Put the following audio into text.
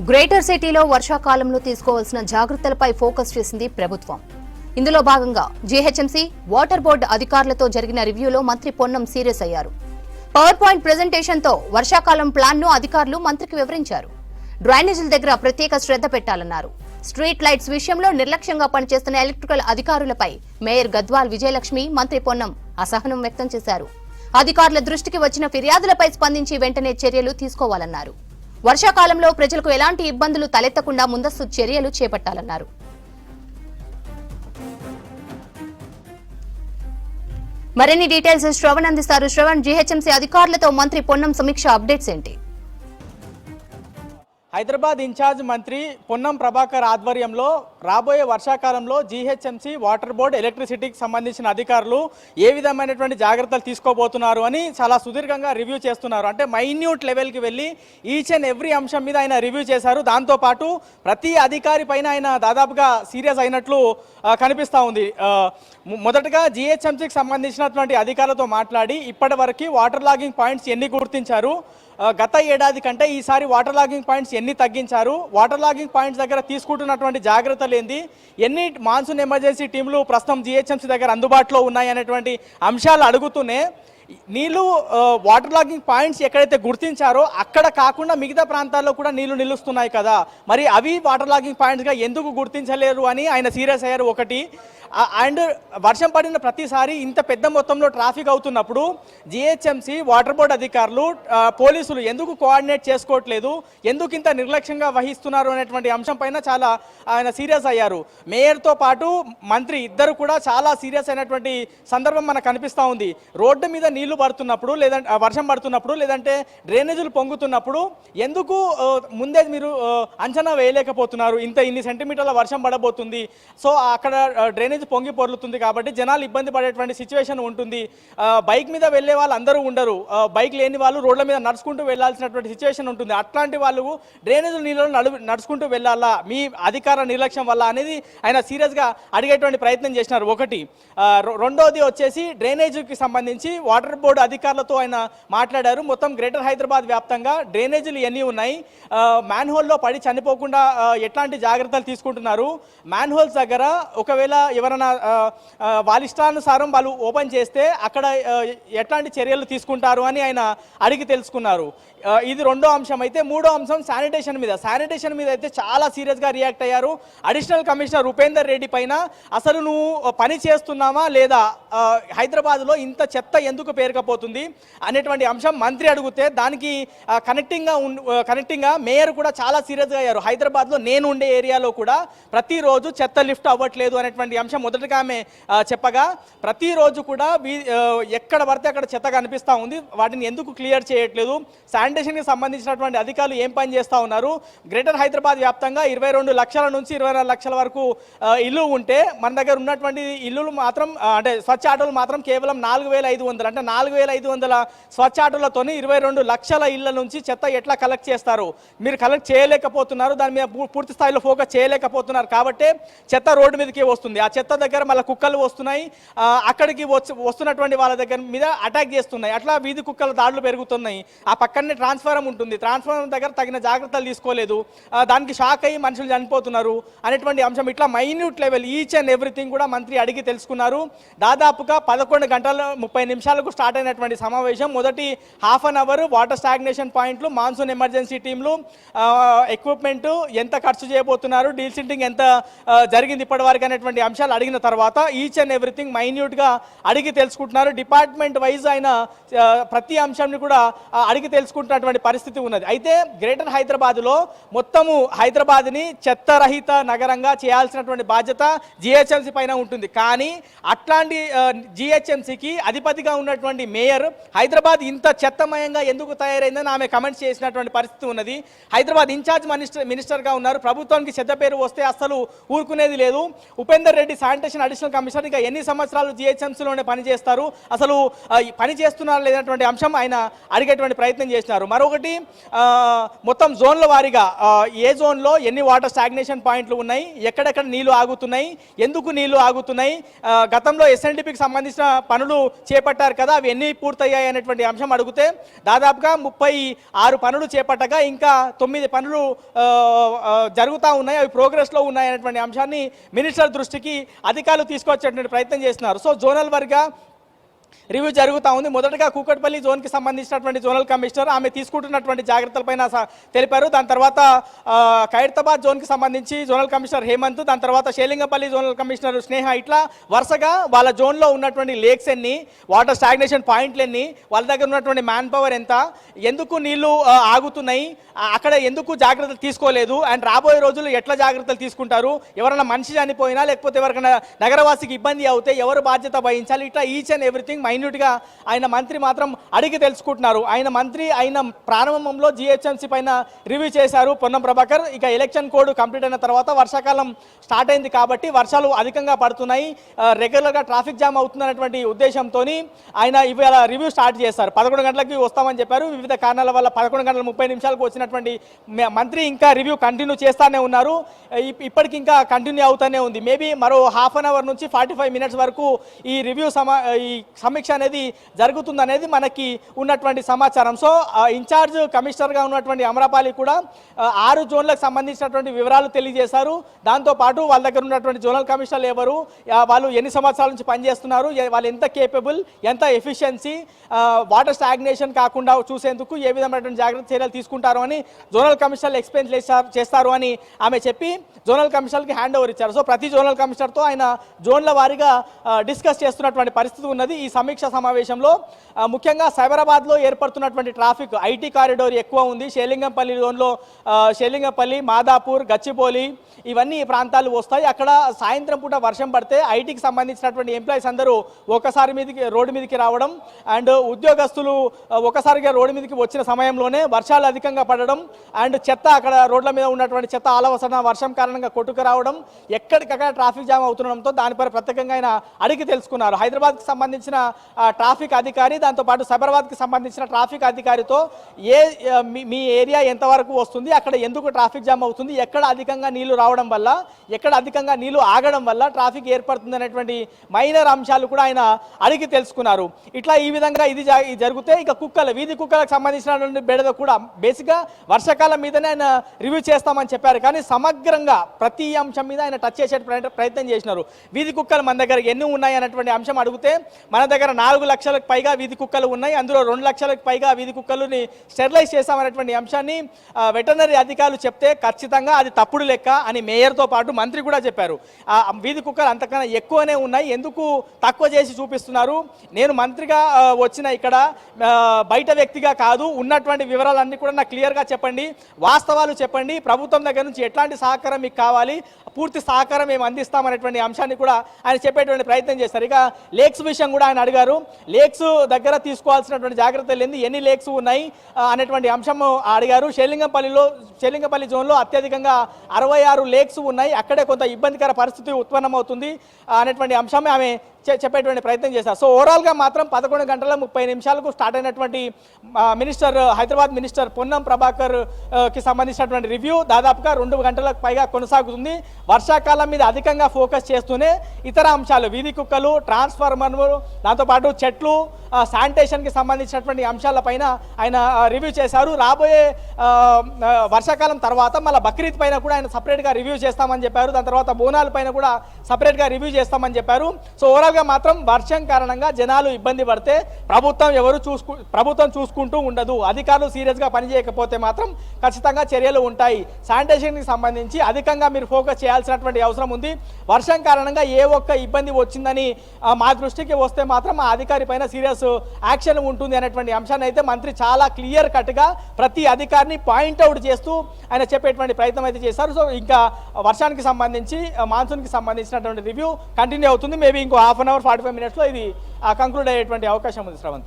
Greater సిటీలో వర్షాకాలంలో తీసుకోవాల్సిన జాగ్రత్తలపై ఫోకస్ చేసింది ప్రభుత్వం. ఇందులో భాగంగా జీహెచ్ఎంసీ, వాటర్ బోర్డు అధికారులతో జరిగిన రివ్యూలో మంత్రి పొన్నం సీరియస్ అయ్యారు. పవర్ పాయింట్ ప్రెజెంటేషన్తో వర్షాకాలం ప్లాన్ను అధికారులు మంత్రికి వివరించారు. డ్రైనేజీల దగ్గర ప్రత్యేక శ్రద్ధ పెట్టాలన్నారు. స్ట్రీట్ లైట్స్ విషయంలో నిర్లక్ష్యంగా పనిచేస్తున్న ఎలక్ట్రికల్ అధికారులపై మేయర్ గద్వాల్ విజయలక్ష్మి, మంత్రి పొన్నం అసహనం వ్యక్తం చేశారు. అధికారుల దృష్టికి వచ్చిన ఫిర్యాదులపై స్పందించి వెంటనే చర్యలు తీసుకోవాలన్నారు. వర్షాకాలంలో ప్రజలకు ఎలాంటి ఇబ్బందులు తలెత్తకుండా ముందస్తు చర్యలు చేపట్టాలన్నారు. మరిన్ని డీటెయిల్స్ శ్రవణ్ అందిస్తారు. శ్రవణ్, జీహెచ్ఎంసీ అధికారులతో మంత్రి పొన్నం సమీక్ష అప్డేట్స్ ఏంటి? హైదరాబాద్ ఇన్ఛార్జ్ మంత్రి పొన్నం ప్రభాకర్ ఆధ్వర్యంలో రాబోయే వర్షాకాలంలో జీహెచ్ఎంసీ, వాటర్ బోర్డు, ఎలక్ట్రిసిటీకి సంబంధించిన అధికారులు ఏ విధమైనటువంటి జాగ్రత్తలు తీసుకోబోతున్నారు అని చాలా సుదీర్ఘంగా రివ్యూ చేస్తున్నారు. అంటే మైన్యూట్ లెవెల్కి వెళ్ళి ఈచ్ అండ్ ఎవ్రీ అంశం మీద ఆయన రివ్యూ చేశారు. దాంతోపాటు ప్రతి అధికారి పైన ఆయన దాదాపుగా సీరియస్ అయినట్లు కనిపిస్తూ ఉంది. మొదటగా జీహెచ్ఎంసీకి సంబంధించినటువంటి అధికారులతో మాట్లాడి ఇప్పటి వాటర్ లాగింగ్ పాయింట్స్ ఎన్ని గుర్తించారు, గత ఏడాది కంటే ఈసారి వాటర్ లాగింగ్ పాయింట్స్ ఎన్ని తగ్గించారు, వాటర్ లాగింగ్ పాయింట్స్ దగ్గర తీసుకుంటున్నటువంటి జాగ్రత్తలు ఏంది, ఎన్ని మాన్సూన్ ఎమర్జెన్సీ టీంలు ప్రస్తుతం జీహెచ్ఎంసీ దగ్గర అందుబాటులో ఉన్నాయి అనేటువంటి అంశాలు అడుగుతూనే నీళ్లు వాటర్ లాగింగ్ పాయింట్స్ ఎక్కడైతే గుర్తించారో అక్కడ కాకుండా మిగతా ప్రాంతాల్లో కూడా నీళ్లు నిలుస్తున్నాయి కదా, మరి అవి వాటర్ లాగింగ్ పాయింట్స్గా ఎందుకు గుర్తించలేరు అని ఆయన సీరియస్ అయ్యారు. ఒకటి, అండ్ వర్షం పడిన ప్రతిసారి ఇంత పెద్ద మొత్తంలో ట్రాఫిక్ అవుతున్నప్పుడు జీహెచ్ఎంసీ, వాటర్ బోర్డు అధికారులు, పోలీసులు ఎందుకు కోఆర్డినేట్ చేసుకోవట్లేదు, ఎందుకు ఇంత నిర్లక్ష్యంగా వహిస్తున్నారు అనేటువంటి అంశం పైన చాలా ఆయన సీరియస్ అయ్యారు. మేయర్తో పాటు మంత్రి ఇద్దరు కూడా చాలా సీరియస్ అయినటువంటి సందర్భం మనకు కనిపిస్తూ ఉంది. రోడ్డు మీద నీళ్లు పడుతున్నప్పుడు, లేదంటే వర్షం పడుతున్నప్పుడు, లేదంటే డ్రైనేజీలు పొంగుతున్నప్పుడు ఎందుకు ముందే మీరు అంచనా వేయలేకపోతున్నారు? ఇన్ని సెంటీమీటర్ల వర్షం పడబోతుంది, సో అక్కడ డ్రైనేజ్ పొంగి పొర్లుతుంది కాబట్టి జనాలు ఇబ్బంది పడేటువంటి సిచ్యువేషన్ ఉంటుంది. బైక్ మీద వెళ్లే వాళ్ళు అందరూ ఉండరు, బైక్ లేని వాళ్ళు రోడ్ల మీద నడుచుకుంటూ వెళ్లాల్సినటువంటి సిచ్యువేషన్ ఉంటుంది. అట్లాంటి వాళ్ళు డ్రైనేజ్ నీళ్ళలో నడుచుకుంటూ వెళ్ళాలా మీ అధికార నిర్లక్ష్యం వల్ల అనేది ఆయన సీరియస్గా అడిగేటువంటి ప్రయత్నం చేసినారు. ఒకటి. రెండోది వచ్చేసి డ్రైనేజీకి సంబంధించి వాటర్ బోర్డు అధికారులతో ఆయన మాట్లాడారు. మొత్తం గ్రేటర్ హైదరాబాద్ వ్యాప్తంగా డ్రైనేజీలు ఎన్ని ఉన్నాయి, మ్యాన్ హోల్లో పడి చనిపోకుండా ఎట్లాంటి జాగ్రత్తలు తీసుకుంటున్నారు, మ్యాన్ హోల్స్ దగ్గర ఒకవేళ ఎవరైనా వాళ్ళ ఇష్టానుసారం వాళ్ళు ఓపెన్ చేస్తే అక్కడ ఎట్లాంటి చర్యలు తీసుకుంటారు అని ఆయన అడిగి తెలుసుకున్నారు. ఇది రెండో అంశం. అయితే మూడో అంశం శానిటేషన్ మీద అయితే చాలా సీరియస్గా రియాక్ట్ అయ్యారు. అడిషనల్ కమిషనర్ ఉపేందర్ రెడ్డి పైన అసలు నువ్వు పని చేస్తున్నావా లేదా, హైదరాబాద్లో ఇంత చెత్త ఎందుకు పేరుకపోతుంది అనేటువంటి అంశం మంత్రి అడిగితే దానికి కనెక్టింగ్గా మేయర్ కూడా చాలా సీరియస్గా అయ్యారు. హైదరాబాద్లో నేను ఉండే ఏరియాలో కూడా ప్రతిరోజు చెత్త లిఫ్ట్ అవ్వట్లేదు అనేటువంటి అంశం మొదటగా ఆమె చెప్పగా, ప్రతిరోజు కూడా ఎక్కడ పడితే అక్కడ చెత్త కనిపిస్తూ ఉంది, వాటిని ఎందుకు క్లియర్ చేయట్లేదు, శానిటేషన్కి సంబంధించినటువంటి అధికారులు ఏం పని చేస్తూ ఉన్నారు, గ్రేటర్ హైదరాబాద్ వ్యాప్తంగా 22 లక్షల నుంచి 24 లక్షల వరకు ఇల్లు ఉంటే మన దగ్గర ఉన్నటువంటి ఇల్లులు మాత్రం అంటే స్వచ్ఛ ఆటోలు మాత్రం కేవలం 4,500, అంటే 4,500 స్వచ్ఛ ఆటోలతోని 22 లక్షల ఇళ్ల నుంచి చెత్త ఎట్లా కలెక్ట్ చేస్తారు? మీరు కలెక్ట్ చేయలేకపోతున్నారు, దాని మీద పూర్తి స్థాయిలో ఫోకస్ చేయలేకపోతున్నారు కాబట్టి చెత్త రోడ్డు మీదకి వస్తుంది. ఆ చెత్త దగ్గర మళ్ళీ కుక్కలు వస్తున్నాయి, అక్కడికి వస్తున్నటువంటి వాళ్ళ దగ్గర మీద అటాక్ చేస్తున్నాయి, అట్లా వీధి కుక్కల దాడులు పెరుగుతున్నాయి. ఆ పక్కనే ట్రాన్స్ఫారం ఉంటుంది, ట్రాన్స్ఫారం దగ్గర తగిన జాగ్రత్తలు తీసుకోలేదు, దానికి షాక్ అయ్యి మనుషులు చనిపోతున్నారు అనేటువంటి అంశం. ఇట్లా minute level each and everything కూడా మంత్రి అడిగి తెలుసుకున్నారు. దాదాపుగా 11 గంటల 30 నిమిషాలకు స్టార్ట్ అయినటువంటి సమావేశం. మొదటి half an hour water stagnation పాయింట్లు, మాన్సూన్ ఎమర్జెన్సీ టీంలు, ఎక్విప్మెంట్ ఎంత ఖర్చు చేయబోతున్నారు, డీల్ సిట్టింగ్ ఎంత జరిగింది ఇప్పటివరకు అనేటువంటి అంశాలు అడిగిన తర్వాత ఈచ్ అండ్ ఎవ్రీథింగ్ మైన్యూట్గా అడిగి తెలుసుకుంటున్నారు. డిపార్ట్మెంట్ వైజ్ ఆయన ప్రతి అంశాన్ని కూడా అడిగి తెలుసుకుంటున్నటువంటి పరిస్థితి ఉన్నది. అయితే గ్రేటర్ హైదరాబాద్లో మొత్తము హైదరాబాద్ని చెత్తరహిత నగరంగా చేయాల్సినటువంటి బాధ్యత జీహెచ్ఎంసీ పైన ఉంటుంది. కానీ అట్లాంటి జీహెచ్ఎంసీకి అధిపతిగా ఉన్నటువంటి మేయర్ హైదరాబాద్ ఇంత చెత్తమయంగా ఎందుకు తయారైందని ఆమె కమెంట్స్ చేసినటువంటి పరిస్థితి ఉన్నది. హైదరాబాద్ ఇన్ఛార్జ్ మినిస్టర్గా ఉన్నారు, ప్రభుత్వానికి చెత్త పేరు వస్తే అసలు ఊరుకునేది లేదు. Upender Reddy sanitation additional commissioner ఇంకా ఎన్ని సంవత్సరాలు జీహెచ్ఎంసీలోనే పనిచేస్తారు, అసలు పని చేస్తున్నారు లేనటువంటి అంశం ఆయన అడిగేటువంటి ప్రయత్నం చేసినారు. మరొకటి, మొత్తం జోన్ల వారీగా ఏ జోన్లో ఎన్ని వాటర్ స్టాగ్నేషన్ పాయింట్లు ఉన్నాయి, ఎక్కడెక్కడ నీళ్లు ఆగుతున్నాయి, ఎందుకు నీళ్లు ఆగుతున్నాయి, గతంలో ఎస్ఎన్డిపికి సంబంధించిన పనులు చేపట్టారు కదా, కదా, అవి ఎన్ని పూర్తయ్యాయి అనేటువంటి అంశం అడిగితే దాదాపుగా 36 పనులు చేపట్టగా ఇంకా 9 పనులు జరుగుతూ ఉన్నాయి, అవి ప్రోగ్రెస్లో ఉన్నాయి అనేటువంటి అంశాన్ని మినిస్టర్ దృష్టికి అధికారులు తీసుకొచ్చేటువంటి ప్రయత్నం చేస్తున్నారు. సో జోనల్ వారీగా రివ్యూ జరుగుతూ ఉంది. మొదటగా కూకట్పల్లి జోన్కి సంబంధించినటువంటి జోనల్ కమిషనర్ ఆమె తీసుకుంటున్నటువంటి జాగ్రత్తలపైన తెలిపారు. దాని తర్వాత ఖైరతాబాద్ జోన్కి సంబంధించి జోనల్ కమిషనర్ హేమంత్, దాని తర్వాత షేలింగపల్లి జోనల్ కమిషనర్ స్నేహ, ఇట్లా వరుసగా వాళ్ళ జోన్లో ఉన్నటువంటి లేక్స్ ఎన్ని, వాటర్ స్టాగ్నేషన్ పాయింట్లు ఎన్ని, వాళ్ళ దగ్గర ఉన్నటువంటి మ్యాన్ పవర్ ఎంత, ఎందుకు నీళ్లు ఆగుతున్నాయి, అక్కడ ఎందుకు జాగ్రత్తలు తీసుకోలేదు, అండ్ రాబోయే రోజుల్లో ఎట్లా జాగ్రత్తలు తీసుకుంటారు, ఎవరైనా మనిషి చనిపోయినా లేకపోతే ఎవరికైనా నగరవాసికి ఇబ్బంది అవుతే ఎవరు బాధ్యత వహించాలి, ఇట్లా ఈచ్ అండ్ ఎవ్రీథింగ్ మైన్యూట్గా ఆయన మంత్రి మాత్రం అడిగి తెలుసుకుంటున్నారు. ఆయన మంత్రి అయిన ప్రారంభంలో జిహెచ్ఎంసీ పైన రివ్యూ చేశారు పొన్నం ప్రభాకర్. ఇక ఎలక్షన్ కోడ్ కంప్లీట్ అయిన తర్వాత వర్షాకాలం స్టార్ట్ అయింది కాబట్టి వర్షాలు అధికంగా పడుతున్నాయి, రెగ్యులర్గా ట్రాఫిక్ జామ్ అవుతుందనేటువంటి ఉద్దేశంతో ఆయన ఇవాళ రివ్యూ స్టార్ట్ చేశారు. 11 గంటలకి వస్తామని చెప్పారు. వివిధ కారణాల వల్ల 11:30 వచ్చినటువంటి మంత్రి ఇంకా రివ్యూ కంటిన్యూ చేస్తానే ఉన్నారు. ఇప్పటికి ఇంకా కంటిన్యూ అవుతూనే ఉంది. మేబీ మరో హాఫ్ అన్ అవర్ నుంచి 45 మినిట్స్ వరకు ఈ రివ్యూ ఈ సమీక్ష అనేది జరుగుతుందనేది మనకి ఉన్నటువంటి సమాచారం. సో ఇన్ఛార్జ్ కమిషనర్గా ఉన్నటువంటి అమరాపాలి కూడా 6 జోన్లకు సంబంధించినటువంటి వివరాలు తెలియజేశారు. దాంతోపాటు వాళ్ళ దగ్గర ఉన్నటువంటి జోనల్ కమిషనర్లు ఎవరు, వాళ్ళు ఎన్ని సంవత్సరాల నుంచి పనిచేస్తున్నారు, వాళ్ళు ఎంత కేపబుల్, ఎంత ఎఫిషియన్సీ, వాటర్ స్టాగ్నేషన్ కాకుండా చూసేందుకు ఏ విధమైనటువంటి జాగ్రత్త చర్యలు తీసుకుంటారు అని జోనల్ కమిషనర్లు ఎక్స్ప్లెయిన్ చేస్తారు అని ఆమె చెప్పి జోనల్ కమిషనర్కి హ్యాండ్ ఓవర్ ఇచ్చారు. సో ప్రతి జోనల్ కమిషనర్తో ఆయన జోన్ల వారీగా డిస్కస్ చేస్తున్నటువంటి పరిస్థితి ఉన్నది. ఈ సమీక్ష సమావేశంలో ముఖ్యంగా సైబరాబాద్లో ఏర్పడుతున్నటువంటి ట్రాఫిక్, ఐటీ కారిడోర్ ఎక్కువ ఉంది. షేలింగంపల్లి జోన్లో షేలింగంపల్లి, మాదాపూర్, గచ్చిబౌలి ఇవన్నీ ప్రాంతాలు వస్తాయి. అక్కడ సాయంత్రం పూట వర్షం పడితే ఐటీకి సంబంధించినటువంటి ఎంప్లాయీస్ అందరూ ఒకసారి రోడ్డు మీదకి రావడం, అండ్ ఉద్యోగస్తులు ఒకసారిగా రోడ్డు మీదకి వచ్చిన సమయంలోనే వర్షాలు అధికంగా పడడం, అండ్ చెత్త అక్కడ రోడ్ల మీద ఉన్నటువంటి చెత్త ఆలవసన వర్షం కారణంగా కొట్టుకు రావడం, ఎక్కడికక్కడ ట్రాఫిక్ జామ్ అవుతుండడంతో దానిపై ప్రత్యేకంగా ఆయన అడిగి తెలుసుకున్నారు. హైదరాబాద్కి సంబంధించిన ట్రాఫిక్ అధికారి, దాంతోపాటు సైబరాబాద్కి సంబంధించిన ట్రాఫిక్ అధికారితో మీ ఏరియా ఎంతవరకు వస్తుంది, అక్కడ ఎందుకు ట్రాఫిక్ జామ్ అవుతుంది, ఎక్కడ అధికంగా నీళ్లు రావడం వల్ల, ఎక్కడ అధికంగా నీళ్లు ఆగడం వల్ల ట్రాఫిక్ ఏర్పడుతుంది అనేటువంటి మైనర్ అంశాలు కూడా ఆయన అడిగి తెలుసుకున్నారు. ఇట్లా ఈ విధంగా ఇది జరిగితే ఇక వీధి కుక్కలకు సంబంధించినటువంటి బెడద కూడా బేసిక్గా వర్షాకాలం మీదనే ఆయన రివ్యూ చేస్తామని చెప్పారు. కానీ సమగ్రంగా ప్రతి అంశం మీద ఆయన టచ్ చేసే ప్రయత్నం చేసినారు. వీధి కుక్కలు మన దగ్గర ఎన్ని ఉన్నాయి అనేటువంటి అంశం అడిగితే మన దగ్గర 4 లక్షలకు పైగా వీధి కుక్కలు ఉన్నాయి, అందులో 2 లక్షలకు పైగా వీధి కుక్కలని స్టెరిలైజ్ చేస్తామనేటువంటి అంశాన్ని వెటర్నరీ అధికారులు చెప్తే ఖచ్చితంగా అది తప్పుడు లెక్క అని మేయర్తో పాటు మంత్రి కూడా చెప్పారు. వీధి కుక్కలు అంతకన్నా ఎక్కువనే ఉన్నాయి, ఎందుకు తక్కువ చేసి చూపిస్తున్నారు, నేను మంత్రిగా వచ్చిన ఇక్కడ బయట వ్యక్తిగా కాదు, ఉన్నటువంటి వివరాలన్నీ కూడా నాకు క్లియర్గా చెప్పండి, వాస్తవాలు చెప్పండి, ప్రభుత్వం దగ్గర నుంచి ఎట్లాంటి సహకారం మీకు కావాలి, పూర్తి సహకారం మేము అందిస్తామనేటువంటి అంశాన్ని కూడా ఆయన చెప్పేటువంటి ప్రయత్నం చేస్తారు. ఇక లేక్స్ విషయం కూడా ఆయన అడిగారు. లేక్స్ దగ్గర తీసుకోవాల్సినటువంటి జాగ్రత్తలు ఏంది, ఎన్ని లేక్స్ ఉన్నాయి అనేటువంటి అంశం అడిగారు. షేలింగపల్లి జోన్లో అత్యధికంగా 66 లేక్స్ ఉన్నాయి, అక్కడే కొంత ఇబ్బందికర పరిస్థితి ఉత్పన్నమవుతుంది అనేటువంటి అంశమే ఆమె చెప్పేటువంటి ప్రయత్నం చేశారు. సో ఓవరాల్గా మాత్రం 11:30 స్టార్ట్ అయినటువంటి హైదరాబాద్ మినిస్టర్ పొన్నం ప్రభాకర్ కి సంబంధించినటువంటి రివ్యూ దాదాపుగా 2 గంటలకు పైగా కొనసాగుతుంది. వర్షాకాలం మీద అధికంగా ఫోకస్ చేస్తూనే ఇతర అంశాలు, వీధి కుక్కలు, ట్రాన్స్ఫార్మర్లు, దాంతోపాటు చెట్లు, శానిటేషన్కి సంబంధించినటువంటి అంశాలపైన ఆయన రివ్యూ చేశారు. రాబోయే వర్షాకాలం తర్వాత మళ్ళీ బక్రీద్ పైన కూడా ఆయన సపరేట్గా రివ్యూ చేస్తామని చెప్పారు. దాని తర్వాత బోనాల పైన కూడా సపరేట్గా రివ్యూ చేస్తామని చెప్పారు. సో ఓవరాల్గా మాత్రం వర్షం కారణంగా జనాలు ఇబ్బంది పడితే ప్రభుత్వం చూసుకుంటూ ఉండదు, అధికారులు సీరియస్గా పనిచేయకపోతే మాత్రం ఖచ్చితంగా చర్యలు ఉంటాయి. శానిటేషన్కి సంబంధించి అధికంగా మీరు ఫోకస్ చేయాల్సినటువంటి అవసరం ఉంది. వర్షం కారణంగా ఏ ఒక్క ఇబ్బంది వచ్చిందని మా దృష్టికి వస్తే మాత్రం ఆ అధికారి పైన సీరియస్ యాక్షన్ ఉంటుంది అనేటువంటి అంశాన్ని అయితే మంత్రి చాలా క్లియర్ కట్గా ప్రతి అధికారిని పాయింట్అవుట్ చేస్తూ ఆయన చెప్పేటువంటి ప్రయత్నం అయితే చేశారు. సో ఇంకా వర్షానికి సంబంధించి మాన్సూన్కి సంబంధించినటువంటి రివ్యూ కంటిన్యూ అవుతుంది. మేబీ ఇంకో హాఫ్ అన్ అవర్ 45 మినిట్స్లో ఇది కంక్లూడ్ అయ్యేటువంటి అవకాశం ఉంది. శ్రవంత్.